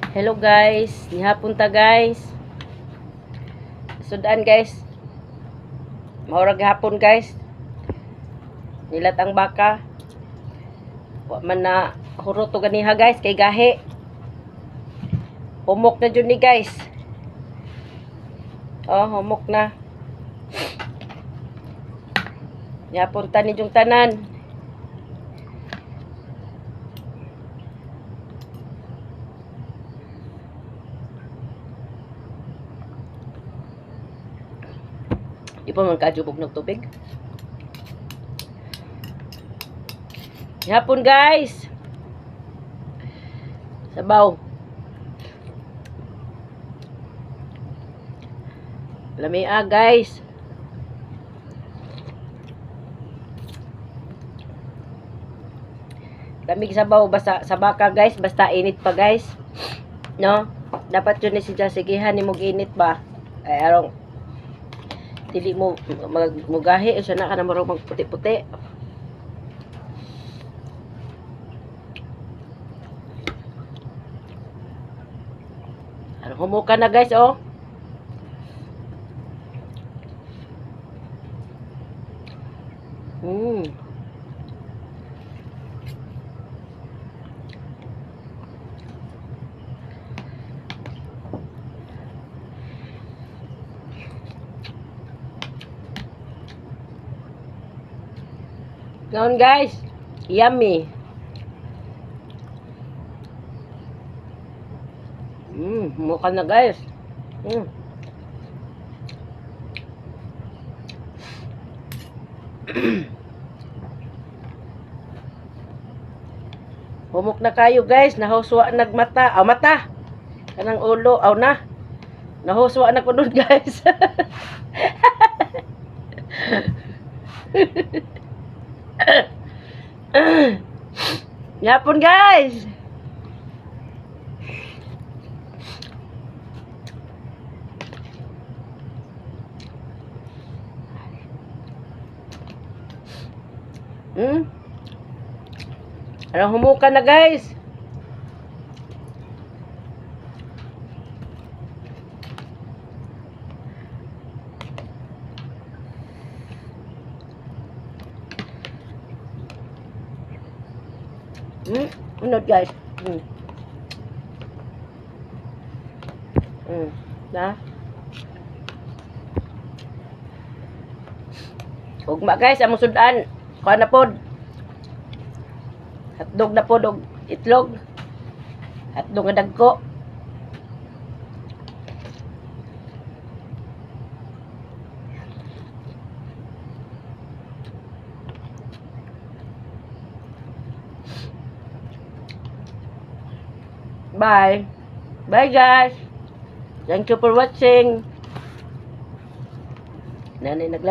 Hello guys, nihapon ta guys. Sudan guys. Maurag hapon guys. Nilat ang baka. Wa man na hurot to ganiha guys kay gahi. Humok na jud ni guys. Oh, humok na. Nihapon ta ni jung tanan. Di pa man kajubog ng tubig. Hapon guys. Sabaw. Lamia guys. Lamig sabaw basta sa baka guys, basta init pa guys. No? Dapat yun ni siya sigihan ni mog init ba? Ay arong dili mo mugahi siya na kana marong magputi-puti. Ano humuka na guys oh. Ngayon guys, yummy. Mukha na guys. Humok na kayo guys, nahuswa nagmata. Aw mata. Kanang ulo, aw na. Nahuswa na kunod guys. Yapon guys. Ano humukan na guys. Unod guys. Na. Ugma guys, among sudan. Kuha na pod. Hotdog na pod og itlog. Hotdog nga dagko. Bye. Bye guys. Thank you for watching. Nanay nagla